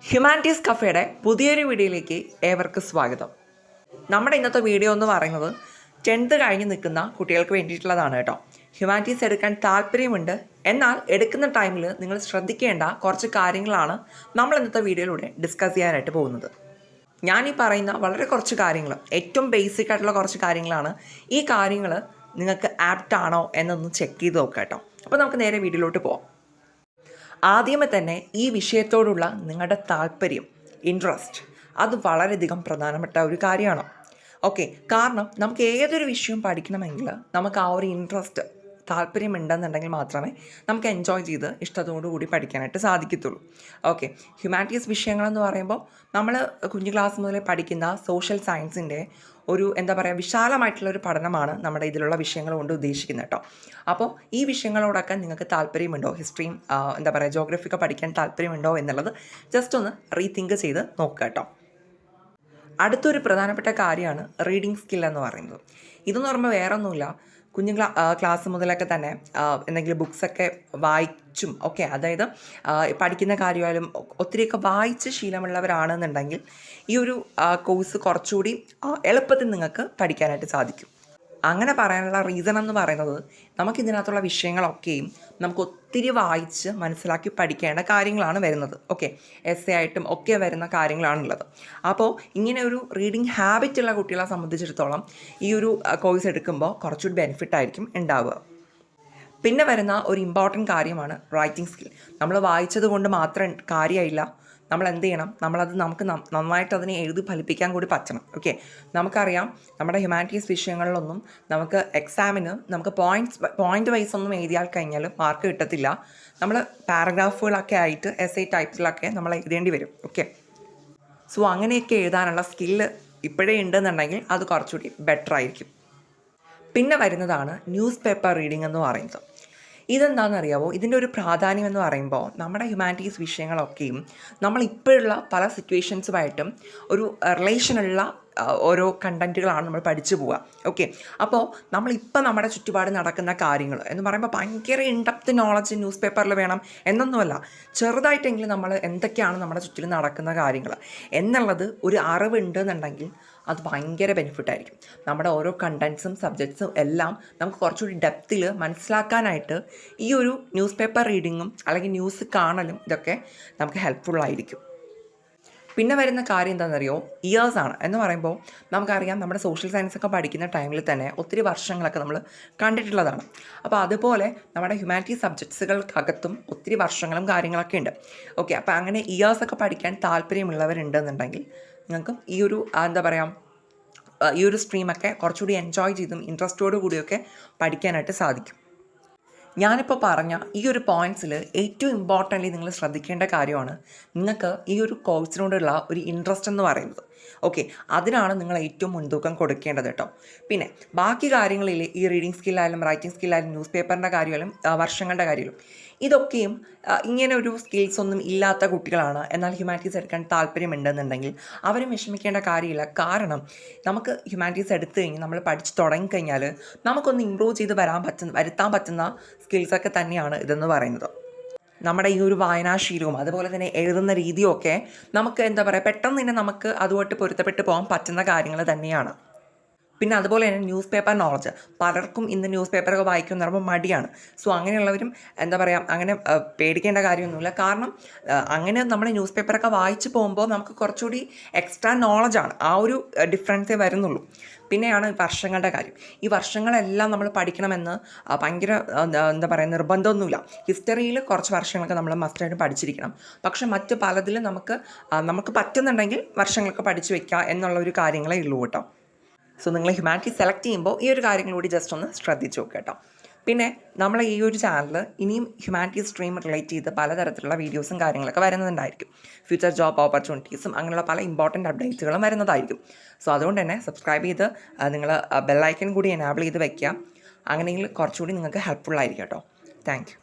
Humanities കഫേയുടെ പുതിയൊരു വീഡിയോയിലേക്ക് ഏവർക്കും സ്വാഗതം. നമ്മുടെ ഇന്നത്തെ വീഡിയോ എന്ന് പറയുന്നത് 10th കഴിഞ്ഞ് നിൽക്കുന്ന കുട്ടികൾക്ക് വേണ്ടിയിട്ടുള്ളതാണ് കേട്ടോ. ഹ്യൂമാനിറ്റീസ് എടുക്കാൻ താല്പര്യമുണ്ട്, എന്നാൽ എടുക്കുന്ന ടൈമിൽ നിങ്ങൾ ശ്രദ്ധിക്കേണ്ട കുറച്ച് കാര്യങ്ങളാണ് നമ്മൾ ഇന്നത്തെ വീഡിയോയിലൂടെ ഡിസ്കസ് ചെയ്യാനായിട്ട് പോകുന്നത്. ഞാനീ പറയുന്ന വളരെ കുറച്ച് കാര്യങ്ങൾ, ഏറ്റവും ബേസിക് ആയിട്ടുള്ള കുറച്ച് കാര്യങ്ങളാണ്. ഈ കാര്യങ്ങൾ നിങ്ങൾക്ക് ആപ്റ്റ് ആണോ എന്നൊന്ന് ചെക്ക് ചെയ്ത് നോക്കാം കേട്ടോ. അപ്പോൾ നമുക്ക് നേരെ വീഡിയോയിലോട്ട് പോകാം. ആദ്യമേ തന്നെ ഈ വിഷയത്തോടുള്ള നിങ്ങളുടെ താല്പര്യം, ഇൻട്രസ്റ്റ്, അത് വളരെയധികം പ്രധാനപ്പെട്ട ഒരു കാര്യമാണ്. ഓക്കെ, കാരണം നമുക്ക് ഏതൊരു വിഷയം പഠിക്കണമെങ്കിൽ നമുക്ക് ആ ഒരു ഇൻട്രസ്റ്റ്, താല്പര്യമുണ്ടെന്നുണ്ടെങ്കിൽ മാത്രമേ നമുക്ക് എൻജോയ് ചെയ്ത് ഇഷ്ടത്തോടു കൂടി പഠിക്കാനായിട്ട് സാധിക്കത്തുള്ളൂ. ഓക്കെ, ഹ്യൂമാനിറ്റീസ് വിഷയങ്ങളെന്ന് പറയുമ്പോൾ നമ്മൾ കുഞ്ഞു ക്ലാസ് മുതലേ പഠിക്കുന്ന സോഷ്യൽ സയൻസിൻ്റെ ഒരു വിശാലമായിട്ടുള്ളൊരു പഠനമാണ് നമ്മുടെ ഇതിലുള്ള വിഷയങ്ങൾ കൊണ്ട് ഉദ്ദേശിക്കുന്നത് കേട്ടോ. അപ്പോൾ ഈ വിഷയങ്ങളോടൊക്കെ നിങ്ങൾക്ക് താല്പര്യമുണ്ടോ, ഹിസ്റ്ററിയും ജോഗ്രഫിയൊക്കെ പഠിക്കാൻ താല്പര്യമുണ്ടോ എന്നുള്ളത് ജസ്റ്റ് ഒന്ന് റീതിങ്ക് ചെയ്ത് നോക്കുക കേട്ടോ. അടുത്തൊരു പ്രധാനപ്പെട്ട കാര്യമാണ് റീഡിങ് സ്കിൽ എന്ന് പറയുന്നത്. ഇതെന്ന് പറയുമ്പോൾ വേറെ ഒന്നുമില്ല, കുഞ്ഞു ക്ലാസ് മുതലൊക്കെ തന്നെ എന്തെങ്കിലും ബുക്സൊക്കെ വായിച്ചും ഒക്കെ, അതായത് പഠിക്കുന്ന കാര്യമായാലും ഒത്തിരിയൊക്കെ വായിച്ച് ശീലമുള്ളവരാണെന്നുണ്ടെങ്കിൽ ഈ ഒരു കോഴ്സ് കുറച്ചുകൂടി എളുപ്പത്തിൽ നിങ്ങൾക്ക് പഠിക്കാനായിട്ട് സാധിക്കും. അങ്ങനെ പറയാനുള്ള റീസൺ എന്ന് പറയുന്നത് നമുക്കിതിനകത്തുള്ള വിഷയങ്ങളൊക്കെയും നമുക്ക് ഒത്തിരി വായിച്ച് മനസ്സിലാക്കി പഠിക്കേണ്ട കാര്യങ്ങളാണ് വരുന്നത്. ഓക്കെ, എസ് എ ആയിട്ടും ഒക്കെ വരുന്ന കാര്യങ്ങളാണുള്ളത്. അപ്പോൾ ഇങ്ങനെ ഒരു റീഡിങ് ഹാബിറ്റ് ഉള്ള കുട്ടികളെ സംബന്ധിച്ചിടത്തോളം ഈ ഒരു കോഴ്സ് എടുക്കുമ്പോൾ കുറച്ചുകൂടി ബെനിഫിറ്റ് ആയിരിക്കും ഉണ്ടാവുക. പിന്നെ വരുന്ന ഒരു ഇമ്പോർട്ടൻറ്റ് കാര്യമാണ് റൈറ്റിംഗ് സ്കിൽ. നമ്മൾ വായിച്ചത് കൊണ്ട് മാത്രം കാര്യമായില്ല, നമ്മൾ എന്ത് ചെയ്യണം, നമുക്ക് നന്നായിട്ട് അതിനെ എഴുതി ഫലിപ്പിക്കാൻ കൂടി പറ്റണം. ഓക്കെ, നമുക്കറിയാം നമ്മുടെ ഹ്യൂമാനിറ്റീസ് വിഷയങ്ങളിലൊന്നും നമുക്ക് എക്സാമിന് നമുക്ക് പോയിൻ്റ് വൈസ് ഒന്നും എഴുതിയാൽ കഴിഞ്ഞാൽ മാർക്ക് കിട്ടത്തില്ല. നമ്മൾ പാരഗ്രാഫുകളൊക്കെ ആയിട്ട് എസ് എ ടൈപ്പിലൊക്കെ നമ്മൾ എഴുതേണ്ടി വരും. ഓക്കെ, സോ അങ്ങനെയൊക്കെ എഴുതാനുള്ള സ്കില്ല് ഇപ്പോഴേ ഉണ്ടെന്നുണ്ടെങ്കിൽ അത് കുറച്ചുകൂടി ബെറ്റർ ആയിരിക്കും. പിന്നെ വരുന്നതാണ് ന്യൂസ് പേപ്പർ റീഡിംഗ് എന്ന് പറയുന്നത്. ഇതെന്താണെന്നറിയാവോ, ഇതിൻ്റെ ഒരു പ്രാധാന്യം എന്ന് പറയുമ്പോൾ നമ്മുടെ ഹ്യൂമാനിറ്റീസ് വിഷയങ്ങളൊക്കെയും നമ്മളിപ്പോഴുള്ള പല സിറ്റുവേഷൻസുമായിട്ടും ഒരു റിലേഷനുള്ള ഓരോ കണ്ടൻറ്റുകളാണ് നമ്മൾ പഠിച്ചു പോവുക. ഓക്കെ, അപ്പോൾ നമ്മളിപ്പോൾ നമ്മുടെ ചുറ്റുപാട് നടക്കുന്ന കാര്യങ്ങൾ എന്ന് പറയുമ്പോൾ ഭയങ്കര ഇൻഡെപ്ത് നോളജ് ന്യൂസ് പേപ്പറിൽ വേണം എന്നൊന്നുമല്ല, ചെറുതായിട്ടെങ്കിലും നമ്മൾ എന്തൊക്കെയാണ് നമ്മുടെ ചുറ്റിലും നടക്കുന്ന കാര്യങ്ങൾ എന്നുള്ളത് ഒരു അറിവുണ്ട് എന്നുണ്ടെങ്കിൽ അത് ഭയങ്കര ബെനിഫിറ്റായിരിക്കും. നമ്മുടെ ഓരോ കണ്ടൻസും സബ്ജക്ട്സും എല്ലാം നമുക്ക് കുറച്ചുകൂടി ഡെപ്തിൽ മനസ്സിലാക്കാനായിട്ട് ഈ ഒരു ന്യൂസ് പേപ്പർ റീഡിങ്ങും അല്ലെങ്കിൽ ന്യൂസ് കാണലും ഇതൊക്കെ നമുക്ക് ഹെൽപ്ഫുള്ളായിരിക്കും. പിന്നെ വരുന്ന കാര്യം എന്താണെന്നറിയോ, ഇയേഴ്സാണ് എന്ന് പറയുമ്പോൾ നമുക്കറിയാം നമ്മുടെ സോഷ്യൽ സയൻസൊക്കെ പഠിക്കുന്ന ടൈമിൽ തന്നെ ഒത്തിരി വർഷങ്ങളൊക്കെ നമ്മൾ കണ്ടിട്ടുള്ളതാണ്. അപ്പോൾ അതുപോലെ നമ്മുടെ ഹ്യൂമാനിറ്റീസ് സബ്ജക്ട്സുകൾക്കകത്തും ഒത്തിരി വർഷങ്ങളും കാര്യങ്ങളൊക്കെ ഉണ്ട്. ഓക്കെ, അപ്പോൾ അങ്ങനെ ഇയേഴ്സൊക്കെ പഠിക്കാൻ താല്പര്യമുള്ളവരുണ്ടെന്നുണ്ടെങ്കിൽ നിങ്ങൾക്ക് ഈ ഒരു ഈ ഒരു സ്ട്രീമൊക്കെ കുറച്ചുകൂടി എൻജോയ് ചെയ്തും ഇൻട്രസ്റ്റോടു കൂടിയൊക്കെ പഠിക്കാനായിട്ട് സാധിക്കും. ഞാനിപ്പോൾ പറഞ്ഞ ഈ ഒരു പോയിൻറ്റ്സിൽ ഏറ്റവും ഇമ്പോർട്ടൻ്റ്ലി നിങ്ങൾ ശ്രദ്ധിക്കേണ്ട കാര്യമാണ് നിങ്ങൾക്ക് ഈ ഒരു കോഴ്സിനോടുള്ള ഒരു ഇൻട്രസ്റ്റ് എന്ന് പറയുന്നത്. ഓക്കെ, അതിനാണ് നിങ്ങൾ ഏറ്റവും മുൻതൂക്കം കൊടുക്കേണ്ടത് കേട്ടോ. പിന്നെ ബാക്കി കാര്യങ്ങളിൽ ഈ റീഡിങ് സ്കില്ലായാലും റൈറ്റിംഗ് സ്കില്ലായാലും ന്യൂസ് പേപ്പറിൻ്റെ കാര്യമായാലും വർഷങ്ങളുടെ കാര്യമായാലും ഇതൊക്കെയും ഇങ്ങനെ ഒരു സ്കിൽസ് ഒന്നും ഇല്ലാത്ത കുട്ടികളാണ്, എന്നാൽ ഹ്യൂമാനിറ്റീസ് എടുക്കാൻ താല്പര്യമുണ്ടെന്നുണ്ടെങ്കിൽ അവരും വിഷമിക്കേണ്ട കാര്യമില്ല. കാരണം നമുക്ക് ഹ്യൂമാനിറ്റീസ് എടുത്തു കഴിഞ്ഞ് നമ്മൾ പഠിച്ച് തുടങ്ങിക്കഴിഞ്ഞാൽ നമുക്കൊന്ന് ഇമ്പ്രൂവ് ചെയ്ത് വരുത്താൻ പറ്റുന്ന സ്കിൽസൊക്കെ തന്നെയാണ് ഇതെന്ന് പറയുന്നത്. നമ്മുടെ ഈ ഒരു വായനാശീലവും അതുപോലെ തന്നെ എഴുതുന്ന രീതിയും ഒക്കെ നമുക്ക് പെട്ടെന്ന് തന്നെ നമുക്ക് അതുമായിട്ട് പൊരുത്തപ്പെട്ട് പോകാൻ പറ്റുന്ന കാര്യങ്ങൾ തന്നെയാണ്. പിന്നെ അതുപോലെ തന്നെ ന്യൂസ് പേപ്പർ നോളജ്, പലർക്കും ഇന്ന് ന്യൂസ് പേപ്പറൊക്കെ വായിക്കുമെന്ന് പറയുമ്പോൾ മടിയാണ്. സോ അങ്ങനെയുള്ളവരും അങ്ങനെ പേടിക്കേണ്ട കാര്യമൊന്നുമില്ല. കാരണം അങ്ങനെ നമ്മൾ ന്യൂസ് പേപ്പറൊക്കെ വായിച്ച് പോകുമ്പോൾ നമുക്ക് കുറച്ചുകൂടി എക്സ്ട്രാ നോളജാണ്, ആ ഒരു ഡിഫറൻസേ വരുന്നുള്ളൂ. പിന്നെയാണ് വർഷങ്ങളുടെ കാര്യം. ഈ വർഷങ്ങളെല്ലാം നമ്മൾ പഠിക്കണമെന്ന് ഭയങ്കര നിർബന്ധമൊന്നുമില്ല. ഹിസ്റ്ററിയിൽ കുറച്ച് വർഷങ്ങളൊക്കെ നമ്മൾ മസ്റ്റായിട്ട് പഠിച്ചിരിക്കണം. പക്ഷെ മറ്റ് പലതിലും നമുക്ക് പറ്റുന്നുണ്ടെങ്കിൽ വർഷങ്ങളൊക്കെ പഠിച്ചു വെക്കുക എന്നുള്ള ഒരു കാര്യങ്ങളേ ഉള്ളൂ കേട്ടോ. സോ നിങ്ങൾ ഹ്യൂമാനിറ്റീസ് സെലക്ട് ചെയ്യുമ്പോൾ ഈ ഒരു കാര്യങ്ങൾ കൂടി ജസ്റ്റ് ഒന്ന് ശ്രദ്ധിച്ച് നോക്കുക കേട്ടോ. പിന്നെ നമ്മൾ ഈ ഒരു ചാനൽ ഇനിയും ഹ്യൂമാനിറ്റീസ് സ്ട്രീം റിലേറ്റ് ചെയ്ത് പലതരത്തിലുള്ള വീഡിയോസും കാര്യങ്ങളൊക്കെ വരുന്നതുണ്ടായിരിക്കും. ഫ്യൂച്ചർ ജോബ് ഓപ്പർച്യൂണിറ്റീസും അങ്ങനെയുള്ള പല ഇമ്പോർട്ടൻറ്റ് അപ്ഡേറ്റ്സുകളും വരുന്നതായിരിക്കും. സോ അതുകൊണ്ട് തന്നെ സബ്സ്ക്രൈബ് ചെയ്ത് നിങ്ങൾ ബെല്ലൈക്കൺ കൂടി എനാബിൾ ചെയ്ത് വയ്ക്കുക. അങ്ങനെയെങ്കിൽ കുറച്ചുകൂടി നിങ്ങൾക്ക് ഹെൽപ്ഫുൾ ആയിരിക്കും കേട്ടോ. Thank you.